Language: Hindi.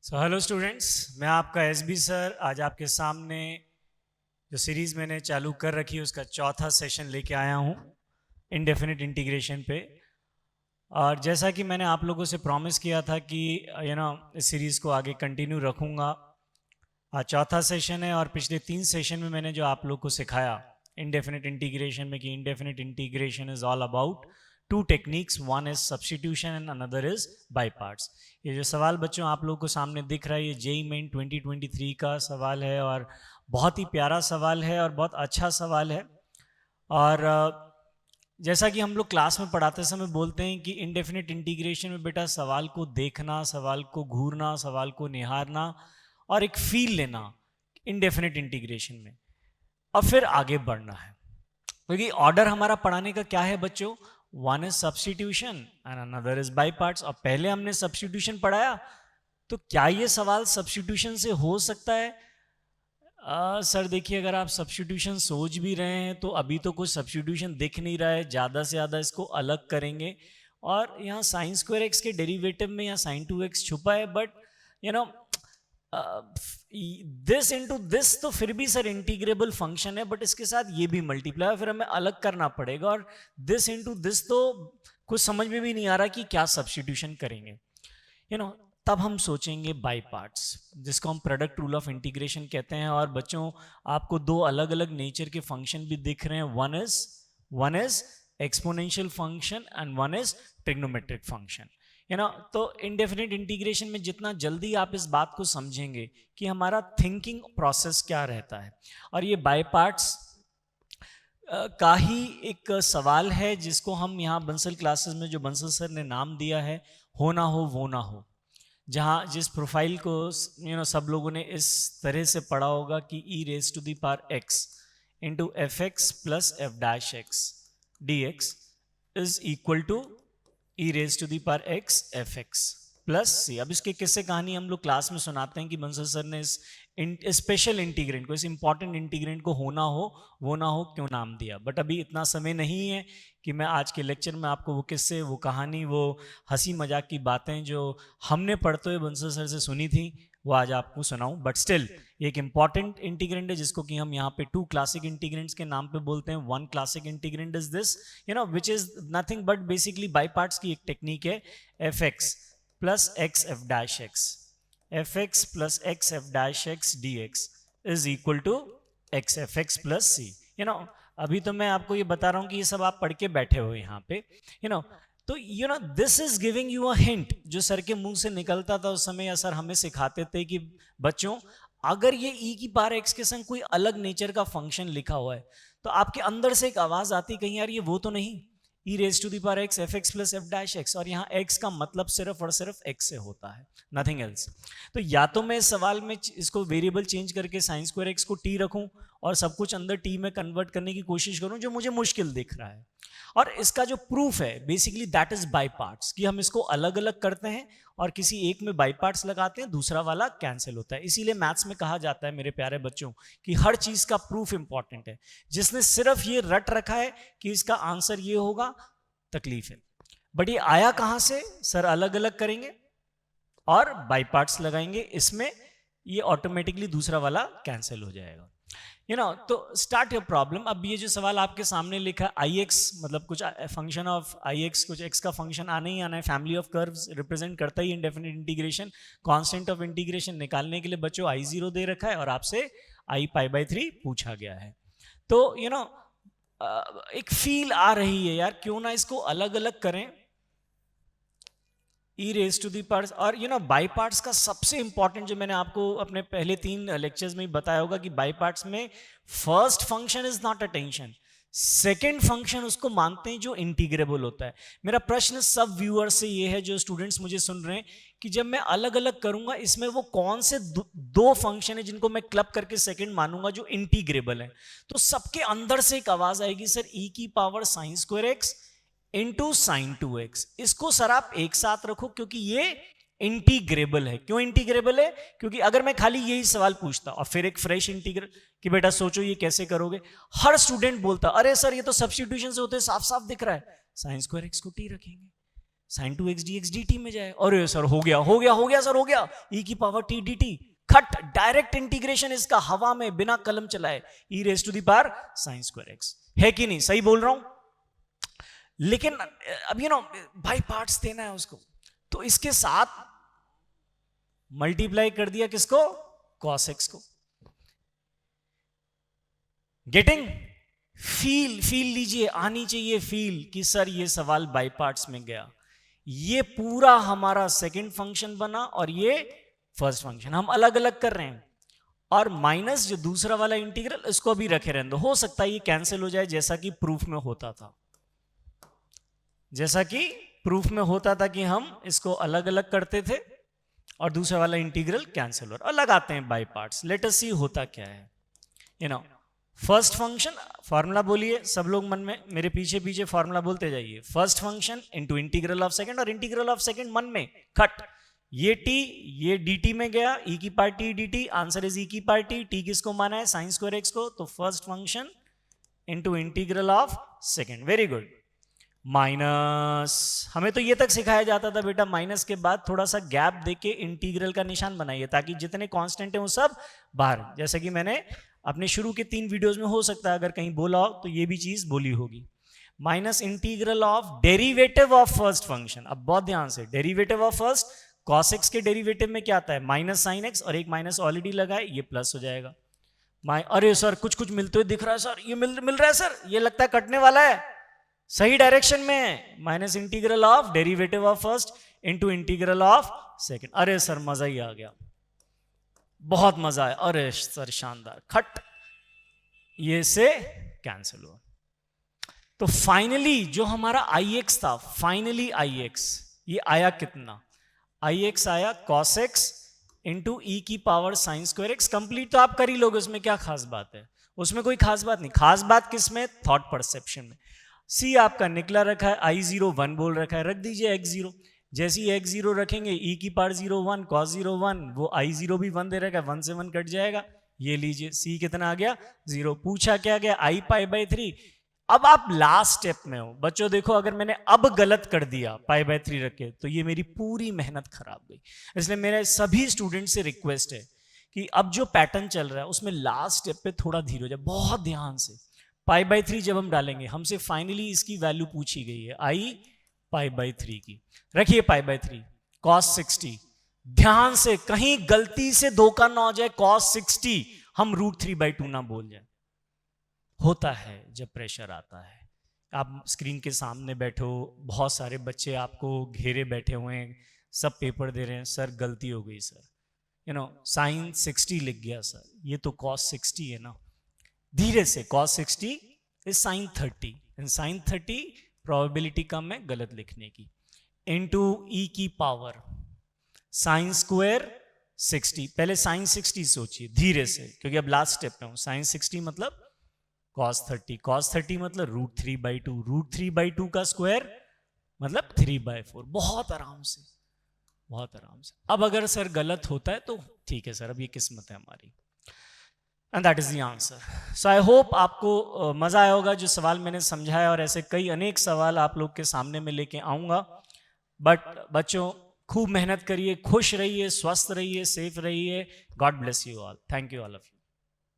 हेलो स्टूडेंट्स, मैं आपका एसबी सर। आज आपके सामने जो सीरीज़ मैंने चालू कर रखी है उसका चौथा सेशन लेके आया हूँ इनडेफिनिट इंटीग्रेशन पे। और जैसा कि मैंने आप लोगों से प्रॉमिस किया था कि इस सीरीज़ को आगे कंटिन्यू रखूँगा। आज चौथा सेशन है और पिछले 3 सेशन में मैंने जो आप लोग को सिखाया इनडेफिनिट इंटीग्रेशन में कि indefinite integration is all about to techniques, one is substitution and another is by parts. ये जो सवाल बच्चों आप लोगों को सामने दिख रहा है ये जेईई मेन 2023 का सवाल है और बहुत ही प्यारा सवाल है और बहुत अच्छा सवाल है। और जैसा कि हम लोग क्लास में पढ़ाते समय बोलते हैं कि इनडेफिनिट इंटीग्रेशन में बेटा सवाल को देखना, सवाल को घूरना, सवाल को निहारना और एक फील लेना इनडेफिनिट इंटीग्रेशन में, और फिर आगे बढ़ना है। क्योंकि ऑर्डर हमारा पढ़ाने का क्या है बच्चों, one is substitution and another is by parts. और पहले हमने सब्स्टिट्यूशन पढ़ाया, तो क्या ये सवाल सब्स्टिट्यूशन से हो सकता है? सर देखिए, अगर आप सब्स्टिट्यूशन सोच भी रहे हैं तो अभी तो कुछ सब्स्टिट्यूशन दिख नहीं रहा है, ज़्यादा से ज़्यादा इसको अलग करेंगे। और यहाँ साइन स्क्वायर एक्स के डेरिवेटिव में यहाँ साइन 2x छुपा है, बट दिस इनटू दिस तो फिर भी सर इंटीग्रेबल फंक्शन है, बट इसके साथ ये भी मल्टीप्लाई, फिर हमें अलग करना पड़ेगा। और दिस इनटू दिस तो कुछ समझ में भी नहीं आ रहा कि क्या सब्स्टिट्यूशन करेंगे। तब हम सोचेंगे बाय पार्ट्स, जिसको हम प्रोडक्ट रूल ऑफ इंटीग्रेशन कहते हैं। और बच्चों आपको दो अलग अलग नेचर के फंक्शन भी दिख रहे हैं, one is exponential function and one is trigonometric function. तो इनडेफिनिट इंटीग्रेशन में जितना जल्दी आप इस बात को समझेंगे कि हमारा थिंकिंग प्रोसेस क्या रहता है। और ये बाय पार्ट्स का ही एक सवाल है जिसको हम यहाँ बंसल क्लासेस में, जो बंसल सर ने नाम दिया है, हो ना हो वो ना हो, जहाँ जिस प्रोफाइल को सब लोगों ने इस तरह से पढ़ा होगा कि e raise to the power x into f x plus F dash x d x is equal to e raise to the power x F x plus C. अब इसके किस्से कहानी हम लोग क्लास में सुनाते हैं कि बंसल सर ने इस स्पेशल इंटीग्रेंट को, इस इंपॉर्टेंट इंटीग्रेंट को हो ना हो वो ना हो क्यों नाम दिया। बट अभी इतना समय नहीं है कि मैं आज के लेक्चर में आपको वो किस्से, वो कहानी, वो हंसी मजाक की बातें जो हमने पढ़ते हुए बंसल सर से सुनी थी वो आज आपको सुनाऊं। बट स्टिल ये एक इंपॉर्टेंट इंटीग्रेंट है जिसको कि हम यहाँ पे टू क्लासिक इंटीग्रेंट्स के नाम पे बोलते हैं। One classic integrand is this which is nothing but basically by parts की एक टेक्निक है, f x plus x f dash x, f x plus x f dash x d x is equal to x f x plus C. अभी तो मैं आपको ये बता रहा हूँ कि ये सब आप पढ़ के बैठे हो यहाँ पे, तो this is giving you a hint जो सर के मुंह से निकलता था उस समय, या सर हमें सिखाते थे कि बच्चों अगर ये e की पावर x के संग कोई अलग नेचर का फंक्शन लिखा हुआ है तो आपके अंदर से एक आवाज आती कहीं, यार ये वो तो नहीं, e raise to the power x F x plus F dash X, और यहाँ x का मतलब सिर्फ और सिर्फ x से होता है, नथिंग एल्स। तो या तो मैं इस सवाल में इसको वेरिएबल चेंज करके साइन स्क्वायर x को t रखूं और सब कुछ अंदर t में कन्वर्ट करने की कोशिश करूं, जो मुझे मुश्किल दिख रहा है। और इसका जो प्रूफ है basically that is by parts, कि हम इसको अलग अलग करते हैं और किसी एक में बाय पार्ट्स लगाते हैं, दूसरा वाला कैंसिल होता है। इसीलिए मैथ्स में कहा जाता है मेरे प्यारे बच्चों कि हर चीज का प्रूफ इंपॉर्टेंट है। जिसने सिर्फ ये रट रखा है कि इसका आंसर ये होगा, तकलीफ है। बट ये आया कहां से? सर अलग अलग करेंगे और बाय पार्ट्स लगाएंगे, इसमें ये ऑटोमेटिकली दूसरा वाला कैंसिल हो जाएगा। तो स्टार्ट योर प्रॉब्लम। अब ये जो सवाल आपके सामने लिखा है आई एक्स, मतलब कुछ फंक्शन ऑफ आई एक्स, कुछ एक्स का फंक्शन आना ही आना है, फैमिली ऑफ कर्व्स रिप्रेजेंट करता ही indefinite integration. Constant of integration निकालने के लिए बच्चों आई 0 दे रखा है और आपसे आई π/3 पूछा गया है। तो एक फील आ रही है, यार क्यों ना इसको अलग अलग करें, e raise to the parts. और बाय पार्ट्स का सबसे इंपॉर्टेंट जो मैंने आपको अपने पहले 3 लेक्चर्स में बताया होगा कि बाय पार्ट्स में first function is not a tension, second function उसको मानते हैं जो इंटीग्रेबल होता है। मेरा प्रश्न सब व्यूअर से ये है, जो स्टूडेंट्स मुझे सुन रहे हैं, कि जब मैं अलग अलग करूंगा इसमें वो कौन से दो फंक्शन है जिनको मैं क्लब करके सेकंड मानूंगा जो इंटीग्रेबल है। तो सबके अंदर से एक आवाज आएगी, सर e की power sine square x into sine 2x। इसको सर आप एक साथ रखो क्योंकि ये इंटीग्रेबल है। क्यों इंटीग्रेबल है? क्योंकि अगर मैं खाली यही सवाल पूछता और फिर एक फ्रेश इंटीग्रल कि बेटा सोचो ये कैसे करोगे, हर स्टूडेंट बोलता अरे सर ये तो सब्स्टिट्यूशन से होते साफ साफ दिख रहा है, साइन स्क्वायर एक्स को t रखेंगे। साइन 2x dx dt में जाए। और सर हो गया सर, हो गया, e की पावर t dt, खट, डायरेक्ट इंटीग्रेशन इसका हवा में बिना कलम चलाए, e raise to the power sine square x। है कि नहीं, सही बोल रहा हूं? लेकिन अब बाई पार्ट्स देना है उसको, तो इसके साथ मल्टीप्लाई कर दिया किसको, cos x को। गेटिंग? फील लीजिए, आनी चाहिए फील कि सर ये सवाल बाई पार्ट्स में गया। ये पूरा हमारा सेकंड फंक्शन बना और ये फर्स्ट फंक्शन, हम अलग अलग कर रहे हैं। और माइनस जो दूसरा वाला इंटीग्रल, इसको भी रखे रहने दो, हो सकता है ये कैंसिल हो जाए, जैसा कि प्रूफ में होता था, कि हम इसको अलग अलग करते थे और दूसरा वाला इंटीग्रल कैंसिल हो रहा। अलग आते हैं बाय पार्ट्स। लेट अस सी होता क्या है। फर्स्ट फंक्शन, फॉर्मूला बोलिए सब लोग मन में, मेरे पीछे पीछे फॉर्मूला बोलते जाइए। First function into integral of second, और इंटीग्रल ऑफ सेकंड मन में कट, ये t ये dt में गया, e की power t dt, answer is e की पावर t किसको माना है, साइन स्क्वायर x को, तो first function into integral of second. Very good. Minus, हमें तो ये तक सिखाया जाता था बेटा, माइनस के बाद थोड़ा सा गैप देके इंटीग्रल का निशान बनाइए, ताकि जितने कांस्टेंट हैं वो सब बाहर, जैसे कि मैंने अपने शुरू के 3 वीडियोस में, हो सकता है अगर कहीं बोला हो तो ये भी चीज बोली होगी। Minus integral of derivative of first function. अब बहुत ध्यान से, derivative of first, cos x के डेरिवेटिव में क्या आता है, माइनस साइन x, और एक माइनस ऑलरेडी लगा है, ये प्लस हो जाएगा। अरे सर कुछ मिलते हुए दिख रहा है सर, ये मिल रहा है सर, ये लगता है कटने वाला है, सही डायरेक्शन में है। Minus integral of derivative of first into integral of second. अरे सर मजा ही आ गया, बहुत मजा आया, अरे सर शानदार, खट, ये से कैंसिल हुआ। तो फाइनली जो हमारा ix था, फाइनली ix ये आया कितना, ix आया cos x इंटू ई की power sine square x। Complete तो आप कर ही लोगे, उसमें क्या खास बात है, उसमें कोई खास बात नहीं। खास बात किस में, थॉट परसेप्शन में। c आपका निकला रखा है, i0 1 बोल रखा है, रख दीजिए x0। जैसे ही x0 रखेंगे, e की पावर 0 1, cos 0 1, वो i0 भी 1 दे रखा है, 1 से 1 कट जाएगा, ये लीजिए c कितना आ गया, 0। पूछा क्या गया, i पाई बाई 3। अब आप लास्ट स्टेप में हो बच्चों, देखो अगर मैंने अब गलत कर दिया पाई बाई 3 रख के, तो ये मेरी पूरी मेहनत खराब गई। इसलिए मेरे सभी स्टूडेंट से रिक्वेस्ट है कि अब जो पैटर्न चल रहा है उसमें लास्ट स्टेप पे थोड़ा धीरे हो जाए, बहुत ध्यान से। पाई बाई 3 जब हम डालेंगे, हमसे फाइनली इसकी वैल्यू पूछी गई है, i पाई बाई 3 की। रखिए पाई बाई 3 cos 60, ध्यान से कहीं गलती से धोखा ना हो जाए, cos 60 हम √3/2 ना बोल जाए। होता है जब प्रेशर आता है, आप स्क्रीन के सामने बैठे हो, बहुत सारे बच्चे आपको घेरे बैठे हुए हैं, सब पेपर दे रहे हैं, सर गलती हो गई सर, साइन 60 लिख गया सर, ये तो cos 60 है ना। धीरे से, cos 60 is sine 30, and sine 30 probability कम है गलत लिखने की, इनटू ई की पावर साइन स्क्वायर 60। पहले साइन 60 सोचिए धीरे से, क्योंकि अब लास्ट स्टेप में हूं। साइन 60 मतलब cos 30, cos 30 मतलब √3/2, √3/2 का स्क्वायर मतलब 3/4। बहुत आराम से, बहुत आराम से। अब अगर सर गलत होता है तो ठीक है सर, अब ये किस्मत है हमारी, and that is the answer. So I hope आपको मजा आया होगा जो सवाल मैंने समझाया, और ऐसे कई अनेक सवाल आप लोग के सामने में लेके आऊंगा। बट बच्चों खूब मेहनत करिए, खुश रहिए, स्वस्थ रहिए, सेफ रहिए। God bless you all. Thank you all of you.